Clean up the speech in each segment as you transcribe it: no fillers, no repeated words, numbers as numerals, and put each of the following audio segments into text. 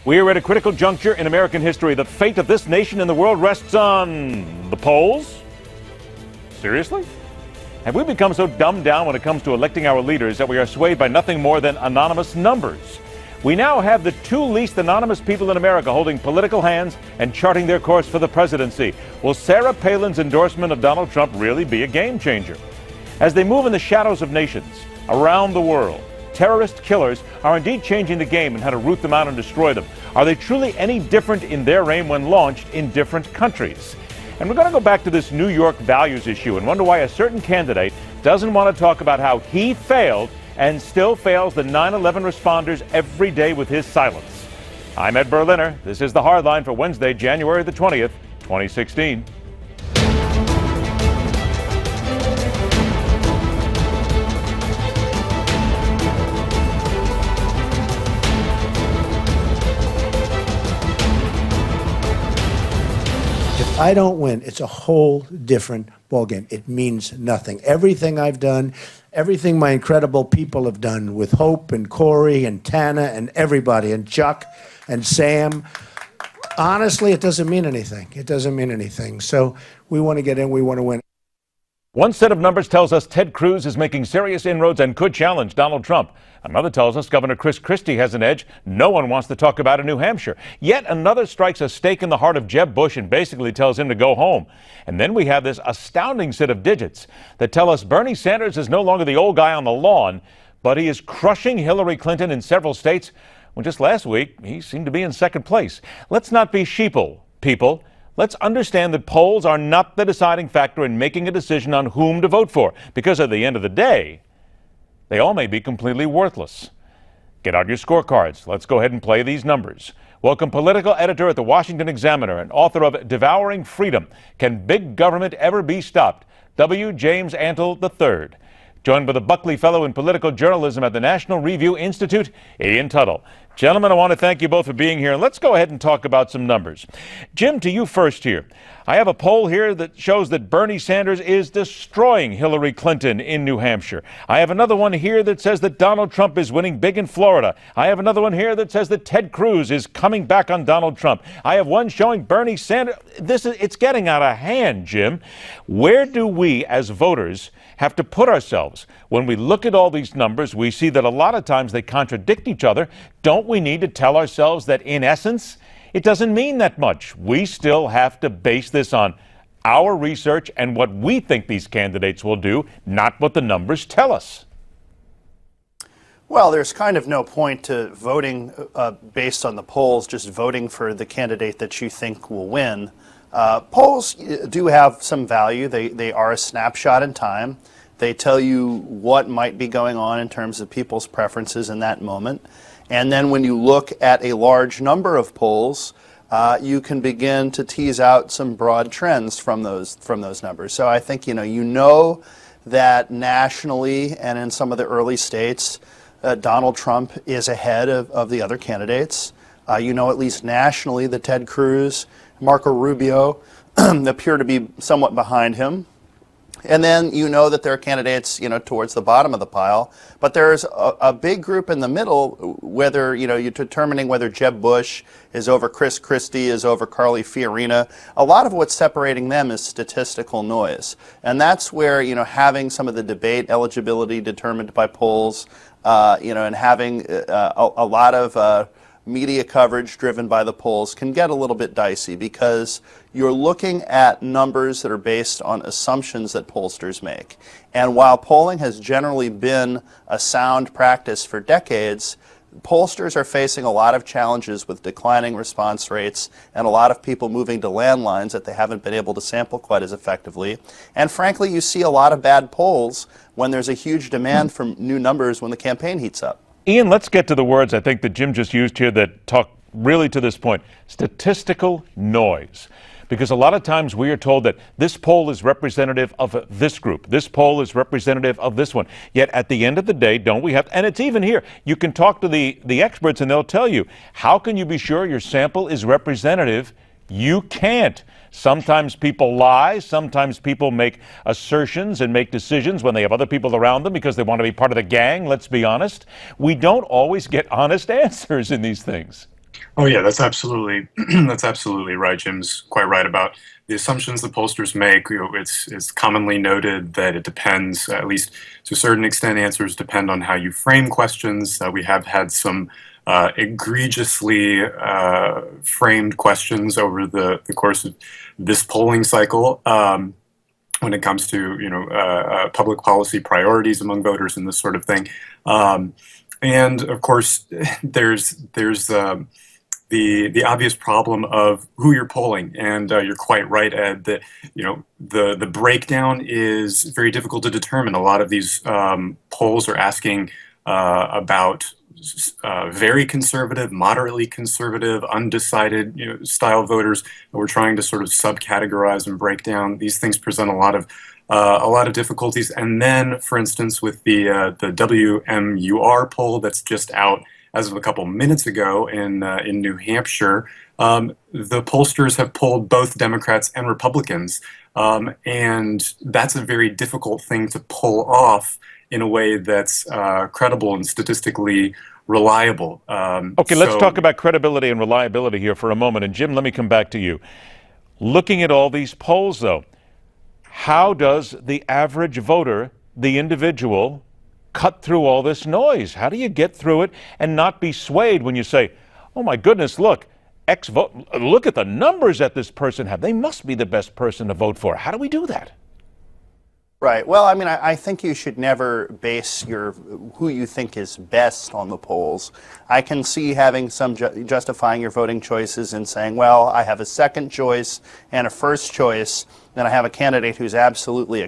We are at a critical juncture in American history. The fate of this nation and the world rests on the polls? Seriously? Have we become so dumbed down when it comes to electing our leaders that we are swayed by nothing more than anonymous numbers? We now have the two least anonymous people in America holding political hands and charting their course for the presidency. Will Sarah Palin's endorsement of Donald Trump really be a game changer? As they move in the shadows of nations around the world, terrorist killers are indeed changing the game and how to root them out and destroy them. Are they truly any different in their aim when launched in different countries? And we're going to go back to this New York values issue and wonder why a certain candidate doesn't want to talk about how he failed and still fails the 9/11 responders every day with his silence. I'm Ed Berliner. This is The Hardline for Wednesday, January the 20th, 2016. If I don't win, it's a whole different ballgame. It means nothing. Everything I've done, everything my incredible people have done with Hope and Corey and Tana and everybody and Chuck and Sam, honestly, it doesn't mean anything. It doesn't mean anything. So we want to get in. We want to win. One set of numbers tells us Ted Cruz is making serious inroads and could challenge Donald Trump. Another tells us Governor Chris Christie has an edge no one wants to talk about in New Hampshire. Yet another strikes a stake in the heart of Jeb Bush and basically tells him to go home. And then we have this astounding set of digits that tell us Bernie Sanders is no longer the old guy on the lawn, but he is crushing Hillary Clinton in several states, when just last week he seemed to be in second place. Let's not be sheeple, people. Let's understand that polls are not the deciding factor in making a decision on whom to vote for, because at the end of the day, they all may be completely worthless. Get out your scorecards. Let's go ahead and play these numbers. Welcome political editor at the Washington Examiner and author of Devouring Freedom, Can Big Government Ever Be Stopped? W. James Antle III. Joined by the Buckley Fellow in Political Journalism at the National Review Institute, Ian Tuttle. Gentlemen, I want to thank you both for being here. Let's go ahead and talk about some numbers. Jim, to you first here. I have a poll here that shows that Bernie Sanders is destroying Hillary Clinton in New Hampshire. I have another one here that says that Donald Trump is winning big in Florida. I have another one here that says that Ted Cruz is coming back on Donald Trump. I have one showing Bernie Sanders. It's getting out of hand, Jim. Where do we as voters have to put ourselves? When we look at all these numbers, we see that a lot of times they contradict each other. Don't we need to tell ourselves that in essence, it doesn't mean that much? We still have to base this on our research and what we think these candidates will do, not what the numbers tell us. Well, there's kind of no point to voting based on the polls, just voting for the candidate that you think will win. Polls do have some value. They are a snapshot in time. They tell you what might be going on in terms of people's preferences in that moment. And then when you look at a large number of polls, you can begin to tease out some broad trends from those numbers. So I think you know that nationally and in some of the early states, Donald Trump is ahead of the other candidates. You know, at least nationally, that Ted Cruz, Marco Rubio appear to be somewhat behind him. And then you know that there are candidates, towards the bottom of the pile. But there's a big group in the middle, whether, you're determining whether Jeb Bush is over Chris Christie, is over Carly Fiorina. A lot of what's separating them is statistical noise. And that's where, having some of the debate eligibility determined by polls, and having a lot of media coverage driven by the polls can get a little bit dicey, because you're looking at numbers that are based on assumptions that pollsters make. And while polling has generally been a sound practice for decades, pollsters are facing a lot of challenges with declining response rates and a lot of people moving to landlines that they haven't been able to sample quite as effectively. And frankly, you see a lot of bad polls when there's a huge demand for new numbers when the campaign heats up. Ian, let's get to the words I think that Jim just used here that talk really to this point. Statistical noise. Because a lot of times we are told that this poll is representative of this group. This poll is representative of this one. Yet at the end of the day, don't we have, and it's even here, you can talk to the experts and they'll tell you, how can you be sure your sample is representative? You can't. Sometimes people lie. Sometimes people make assertions and make decisions when they have other people around them because they want to be part of the gang. Let's be honest. We don't always get honest answers in these things. Oh yeah, that's absolutely that's absolutely right. Jim's quite right about the assumptions the pollsters make. It's commonly noted that it depends, at least to a certain extent, answers depend on how you frame questions. We have had some egregiously framed questions over the course of this polling cycle. When it comes to public policy priorities among voters and this sort of thing, and of course there's the obvious problem of who you're polling, and you're quite right, Ed, that the breakdown is very difficult to determine. A lot of these polls are asking about very conservative, moderately conservative, undecided style voters. We're trying to sort of subcategorize and break down. These things present a lot of difficulties. And then, for instance, with the WMUR poll that's just out as of a couple minutes ago in New Hampshire, the pollsters have polled both Democrats and Republicans, and that's a very difficult thing to pull off in a way that's credible and statistically reliable. Okay, let's talk about credibility and reliability here for a moment. And Jim, let me come back to you. Looking at all these polls, though, how does the average voter, the individual, cut through all this noise? How do you get through it and not be swayed when you say, oh my goodness, look, X vote, look at the numbers that this person have. They must be the best person to vote for. How do we do that? Right. Well, I mean, I think you should never base who you think is best on the polls. I can see having some justifying your voting choices and saying, well, I have a second choice and a first choice, and I have a candidate who's absolutely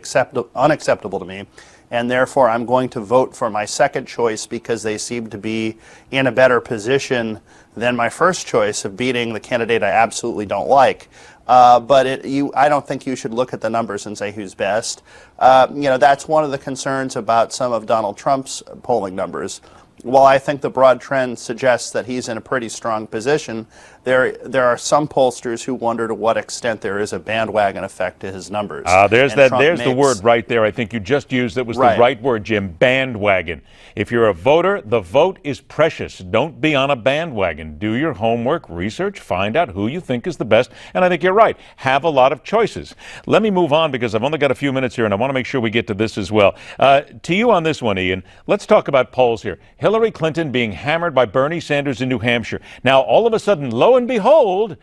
unacceptable to me, and therefore I'm going to vote for my second choice because they seem to be in a better position than my first choice of beating the candidate I absolutely don't like. But I don't think you should look at the numbers and say who's best. That's one of the concerns about some of Donald Trump's polling numbers. While I think the broad trend suggests that he's in a pretty strong position, there are some pollsters who wonder to what extent there is a bandwagon effect to his numbers. There's the word right there. I think you just used it was the right word, Jim. Bandwagon. If you're a voter, the vote is precious. Don't be on a bandwagon. Do your homework, research, find out who you think is the best. And I think you're right. Have a lot of choices. Let me move on because I've only got a few minutes here, and I want to make sure we get to this as well. To you on this one, Ian, let's talk about polls here. Hillary Clinton being hammered by Bernie Sanders in New Hampshire. Now, all of a sudden, lo and behold,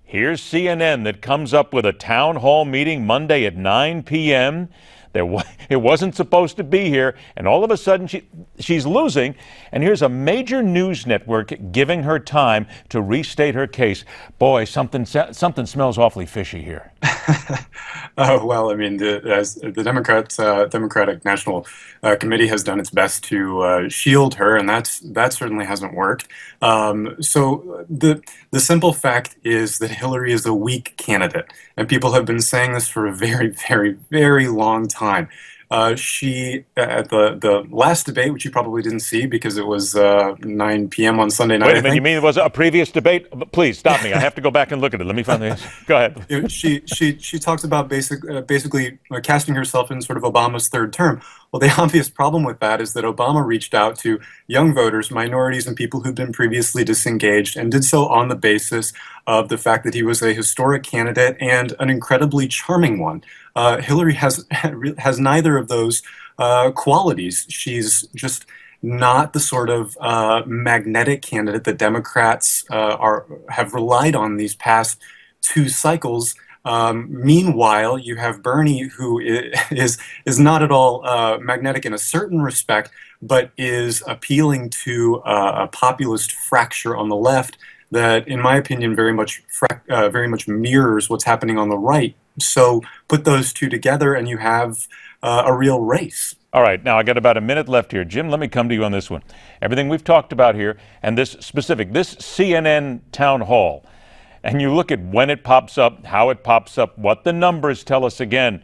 here's CNN that comes up with a town hall meeting Monday at 9 p.m. It wasn't supposed to be here, and all of a sudden she's losing, and here's a major news network giving her time to restate her case. Boy, something smells awfully fishy here. Oh, well, I mean, the Democratic National Committee has done its best to shield her, and that certainly hasn't worked. So the simple fact is that Hillary is a weak candidate, and people have been saying this for a very, very, very long time. She, at the last debate, which you probably didn't see because it was 9 p.m. on Sunday night. Wait a minute, you mean it was a previous debate? Please stop me. I have to go back and look at it. Let me find this. Go ahead. She talks about basically casting herself in sort of Obama's third term. Well, the obvious problem with that is that Obama reached out to young voters, minorities, and people who've been previously disengaged, and did so on the basis of the fact that he was a historic candidate and an incredibly charming one. Hillary has neither of those qualities. She's just not the sort of magnetic candidate that Democrats have relied on these past two cycles. Meanwhile, you have Bernie, who is not at all magnetic in a certain respect, but is appealing to a populist fracture on the left that, in my opinion, very much mirrors what's happening on the right. So put those two together, and you have a real race. All right, now I got about a minute left here. Jim, let me come to you on this one. Everything we've talked about here, and this CNN town hall, and you look at when it pops up, how it pops up, what the numbers tell us again.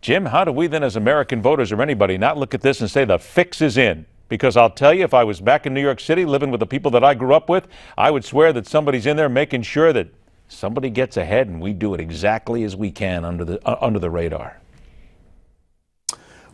Jim, how do we then as American voters or anybody not look at this and say the fix is in? Because I'll tell you, if I was back in New York City living with the people that I grew up with, I would swear that somebody's in there making sure that somebody gets ahead and we do it exactly as we can under the radar.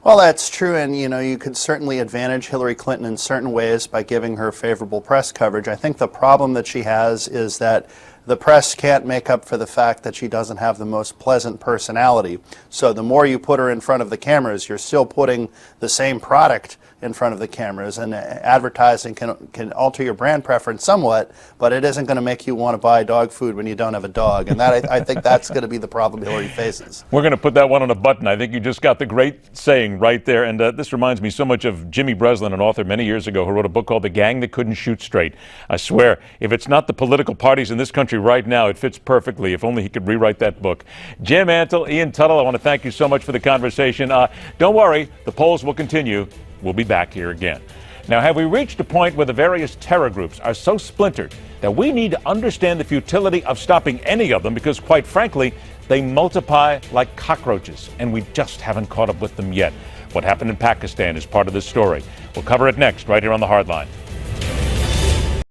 Well, that's true, and you could certainly advantage Hillary Clinton in certain ways by giving her favorable press coverage. I think the problem that she has is that the press can't make up for the fact that she doesn't have the most pleasant personality. So the more you put her in front of the cameras, you're still putting the same product in front of the cameras, and advertising can alter your brand preference somewhat, but it isn't going to make you want to buy dog food when you don't have a dog, and that I think that's going to be the problem Hillary faces. We're going to put that one on a button. I think you just got the great saying right there, and this reminds me so much of Jimmy Breslin, an author many years ago who wrote a book called The Gang That Couldn't Shoot Straight. I swear, if it's not the political parties in this country right now, it fits perfectly. If only he could rewrite that book. Jim, Antle, Ian, Tuttle, I want to thank you so much for the conversation. Don't worry, the polls will continue. We'll be back here again. Now, have we reached a point where the various terror groups are so splintered that we need to understand the futility of stopping any of them because, quite frankly, they multiply like cockroaches, and we just haven't caught up with them yet? What happened in Pakistan is part of this story. We'll cover it next, right here on The Hardline.